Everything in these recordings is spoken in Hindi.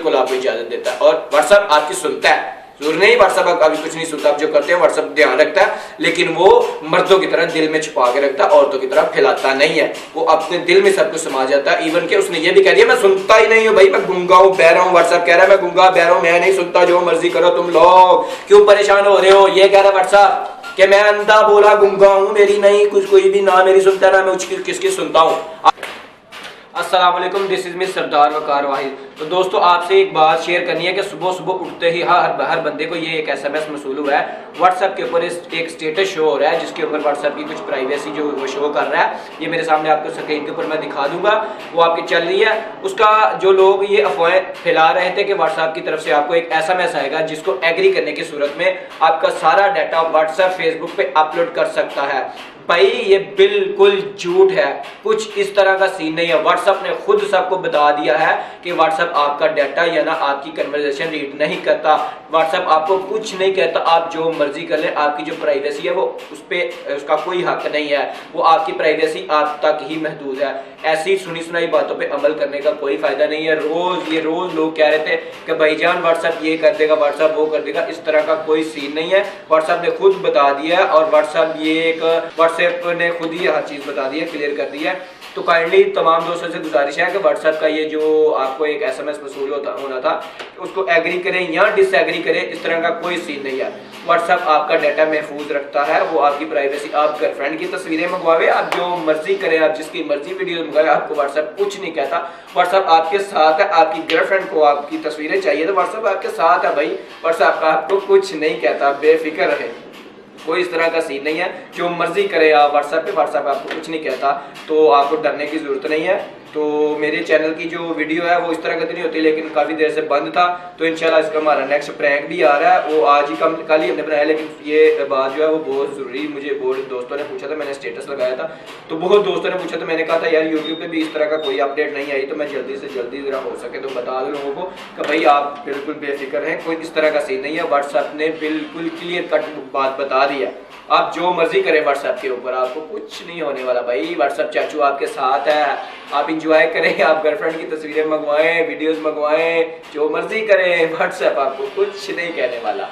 बिल्कुल आपको इजाजत देता है और व्हाट्सएप आपकी सुनता है। जरूर नहीं व्हाट्सएप अभी कुछ नहीं सुनता, आप जो करते हैं व्हाट्सएप ध्यान रखता है, लेकिन वो मर्दों की तरह दिल में छुपा के रखता है, औरतों की तरह फैलाता नहीं है। वो अपने दिल में सब कुछ समा जाता है। इवन के उसने ये भी कह दिया मैं सुनता ही नहीं हूँ भाई, मैं गूंगा हूँ, बहरा हूँ। व्हाट्सएप कह रहा है मैं गूंगा बहरा हूँ, मैं नहीं सुनता, जो मर्जी करो तुम लोग, क्यों परेशान हो रहे हो। ये कह रहा है व्हाट्सएप कि मैं अंधा बोला गूंगा हूँ, मेरी नहीं कुछ कोई भी ना मेरी सुनता ना मैं किसकी सुनता हूँ। अस्सलाम वालेकुम, दिस इज मी सरदार वकार वाहिद। तो दोस्तों आपसे एक बात शेयर करनी है कि सुबह सुबह उठते ही हर बंदे को ये एक SMS मसूल हुआ है। व्हाट्सएप के ऊपर एक स्टेटस शो हो रहा है जिसके ऊपर व्हाट्सएप की कुछ प्राइवेसी जो वो शो कर रहा है। ये मेरे सामने आपको स्क्रीन के ऊपर मैं दिखा दूंगा, वो आपकी चल रही है। उसका जो लोग ये अफवाहें फैला रहे थे कि व्हाट्सएप की तरफ से आपको एक SMS आएगा जिसको एग्री करने की सूरत में आपका सारा डाटा व्हाट्सएप फेसबुक पे अपलोड कर सकता है। भाई ये बिल्कुल झूठ है, कुछ इस तरह का सीन नहीं है। व्हाट्सएप ने खुद सबको बता दिया है कि व्हाट्सएप आपका डाटा या ना आपकी कन्वर्सेशन रीड नहीं करता। व्हाट्सएप आपको कुछ नहीं कहता, आप जो मर्जी कर लें, आपकी जो प्राइवेसी है वो उस पर उसका कोई हक नहीं है। वो आपकी प्राइवेसी आप तक ही महदूद है। ऐसी सुनी सुनाई बातों पे अमल करने का कोई फायदा नहीं है। रोज लोग कह रहे थे कि भाईजान व्हाट्सएप ये कर देगा, व्हाट्सएप वो कर देगा, इस तरह का कोई सीन नहीं है। व्हाट्सएप ने खुद बता दिया है और व्हाट्सएप ने खुद ही हर चीज बता दी है, क्लियर कर दी है। तो काइंडली तमाम दोस्तों से गुजारिश है कि व्हाट्सएप का ये जो आपको एक SMS वसूल होना था उसको एग्री करें या डिसएग्री करें, इस तरह का कोई सीन नहीं है। व्हाट्सएप आपका डाटा महफूज रखता है, वो आपकी प्राइवेसी, आप गर्लफ्रेंड की तस्वीरें मंगवावे, आप जो मर्जी करें, आप जिसकी मर्जी वीडियो मंगवाए, आपको व्हाट्सएप कुछ नहीं कहता। व्हाट्सएप आपके साथ है। आपकी गर्लफ्रेंड को आपकी तस्वीरें चाहिए तो व्हाट्सएप आपके साथ है भाई। व्हाट्सएप आपको कुछ नहीं कहता, बेफिक्र रहे, कोई इस तरह का सीन नहीं है। जो मर्जी करे आप व्हाट्सएप पे, व्हाट्सएप आपको कुछ नहीं कहता, तो आपको डरने की जरूरत नहीं है। तो मेरे चैनल की जो वीडियो है वो इस तरह की नहीं होती, लेकिन काफ़ी देर से बंद था, तो इंशाल्लाह इसका हमारा नेक्स्ट प्रैंक भी आ रहा है। वो आज ही कल ही हमने बनाया, लेकिन ये बात जो है वो बहुत ज़रूरी, मुझे बहुत दोस्तों ने पूछा था, मैंने स्टेटस लगाया था, तो बहुत दोस्तों ने पूछा, तो मैंने कहा था यार यूट्यूब पे भी इस तरह का कोई अपडेट नहीं आई, तो मैं जल्दी से जल्दी ज़रा हो सके तो बता दूँ लोगों को कि भाई आप बिल्कुल बेफिक्र हैं, कोई इस तरह का सीन नहीं है। व्हाट्सएप ने बिल्कुल क्लियर कट बात बता दी है। आप जो मर्जी करें व्हाट्सएप के ऊपर, आपको कुछ नहीं होने वाला भाई। व्हाट्सएप चाचू आपके साथ है, आप इंजॉय करें, आप गर्लफ्रेंड की तस्वीरें मंगवाएं, वीडियोस मंगवाएं, जो मर्जी करें, व्हाट्सएप आपको कुछ नहीं कहने वाला।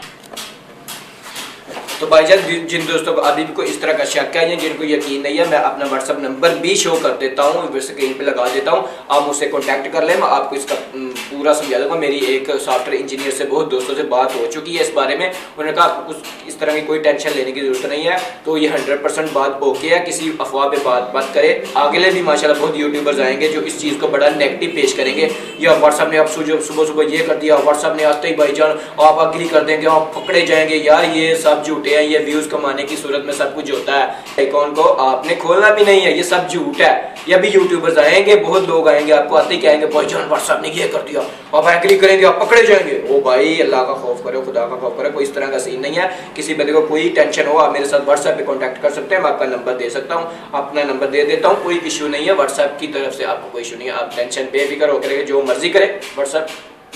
तो भाईजान जिन दोस्तों को अभी भी कोई इस तरह का शक है या जिनको यकीन नहीं है, मैं अपना व्हाट्सएप नंबर भी शो कर देता हूँ, स्क्रीन पे लगा देता हूँ, आप मुझसे कांटेक्ट कर लें, मैं आपको इसका पूरा समझा दूंगा। मेरी एक सॉफ्टवेयर इंजीनियर से बहुत दोस्तों से बात हो चुकी है इस बारे में, उन्होंने कहा आपको कुछ इस तरह की कोई टेंशन लेने की जरूरत नहीं है। तो ये 100% बात ओके है, किसी अफवाह पे बात मत करें। आगे भी माशाल्लाह बहुत यूट्यूबर्स आएंगे जो इस चीज़ को बड़ा नेगेटिव पेश करेंगे, या व्हाट्सएप ने आप सुबह सुबह ये कर दिया, व्हाट्सएप ने आते ही भाईजान आप अग्री कर देंगे, आप पकड़े जाएंगे। यार ये सब झूठे हैं, ये व्यूज कमाने की सूरत में सब कुछ होता है। अकाउंट को आपने खोलना भी नहीं है, ये सब झूठ है। ये भी यूट्यूबर्स आएंगे, बहुत लोग आएंगे, आपको आते ही कहेंगे भाईजान व्हाट्सएप ने ये कर दिया, आप एग्री करेंगे, आप पकड़े जाएंगे। ओ भाई अल्लाह का खौफ करो, खुदा का खौफ करो, कोई इस तरह का सीन नहीं है। किसी बंदे को कोई टेंशन हो, आप मेरे साथ व्हाट्सएप पे कांटेक्ट कर सकते हैं, मैं आपका नंबर दे सकता हूँ, अपना नंबर दे देता हूँ, कोई इशू नहीं है। व्हाट्सएप की तरफ से आपको कोई इशू नहीं है, आप टेंशन बेफिक्र होकर जो मर्जी करें, व्हाट्सएप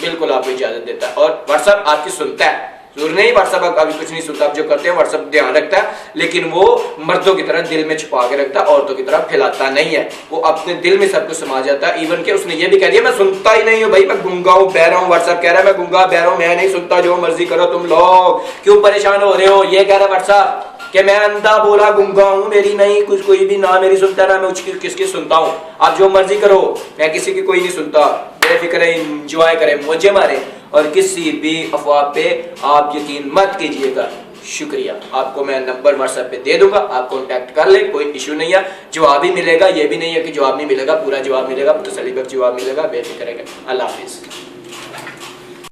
बिल्कुल आपको इजाजत देता है और व्हाट्सएप आपकी सुनता है। जरूर नहीं व्हाट्सएप अभी कुछ नहीं सुनता, आप जो करते हैं व्हाट्सएप ध्यान रखता है, लेकिन वो मर्दों की तरह दिल में छुपा के रखता है, औरतों की तरह फैलाता नहीं है। वो अपने दिल में सब कुछ समा जाता है। इवन के उसने ये भी कह दिया मैं सुनता ही नहीं हूँ भाई, मैं गूंगा हूँ, बहरा हूँ। व्हाट्सएप कह रहा है मैं गूंगा बहरा हूँ, मैं नहीं सुनता, जो मर्जी करो तुम लोग, क्यों परेशान हो रहे हो। ये कह रहा है व्हाट्सएप कि मैं अंधा बोला गूंगा हूँ, मेरी नहीं कुछ कोई भी ना मेरी सुनता ना मैं किसकी सुनता हूँ। आप जो मर्जी करो, मैं किसी की कोई नहीं सुनता, बेफिक्र इंजॉय करें, मौजे मारें, और किसी भी अफवाह पे आप यकीन मत कीजिएगा। शुक्रिया। आपको मैं नंबर व्हाट्सएप पे दे दूंगा, आप कांटेक्ट कर ले, कोई इशू नहीं है। जवाब ही मिलेगा, ये भी नहीं है कि जवाब नहीं मिलेगा, पूरा जवाब मिलेगा, तसल्लीबख्श जवाब मिलेगा, बेफिक्र रहेगा। अल्लाह हाफिज।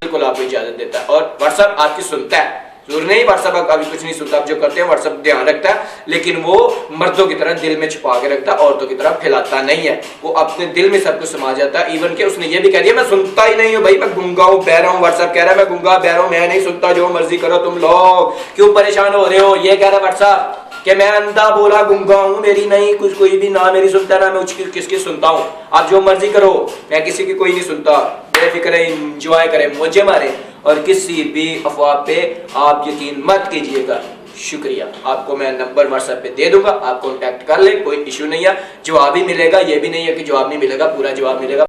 बिल्कुल आपको इजाजत देता है और व्हाट्सएप आपकी सुनता है। जरूर नहीं व्हाट्सएप अभी कुछ नहीं सुनता, आप जो करते हैं व्हाट्सएप ध्यान रखता है, लेकिन वो मर्दों की तरह दिल में छुपा के रखता है, औरतों की तरह फैलाता नहीं है। वो अपने दिल में सब कुछ समा जाता है। इवन के उसने ये भी कह दिया मैं सुनता ही नहीं हूँ भाई, मैं गूंगा हूँ, बहरा हूँ। व्हाट्सएप कह रहा है मैं गूंगा बहरा हूँ, मैं नहीं सुनता, जो मर्जी करो तुम लोग, क्यों परेशान हो रहे हो। ये कह रहा है व्हाट्सएप कि मैं अंधा बोला गूंगा हूँ, मेरी नहीं कुछ कोई भी ना मेरी सुनता ना मैं किसकी सुनता हूँ। आप जो मर्जी करो, मैं किसी की कोई नहीं सुनता, बेफिक्र इंजॉय करें, मौजे मारें, और किसी भी अफवाह पे आप यकीन मत कीजिएगा। शुक्रिया। आपको मैं नंबर व्हाट्सएप पे दे दूंगा, आप कांटेक्ट कर ले, कोई इशू नहीं है। जवाब ही मिलेगा, ये भी नहीं है कि जवाब नहीं मिलेगा, पूरा जवाब मिलेगा।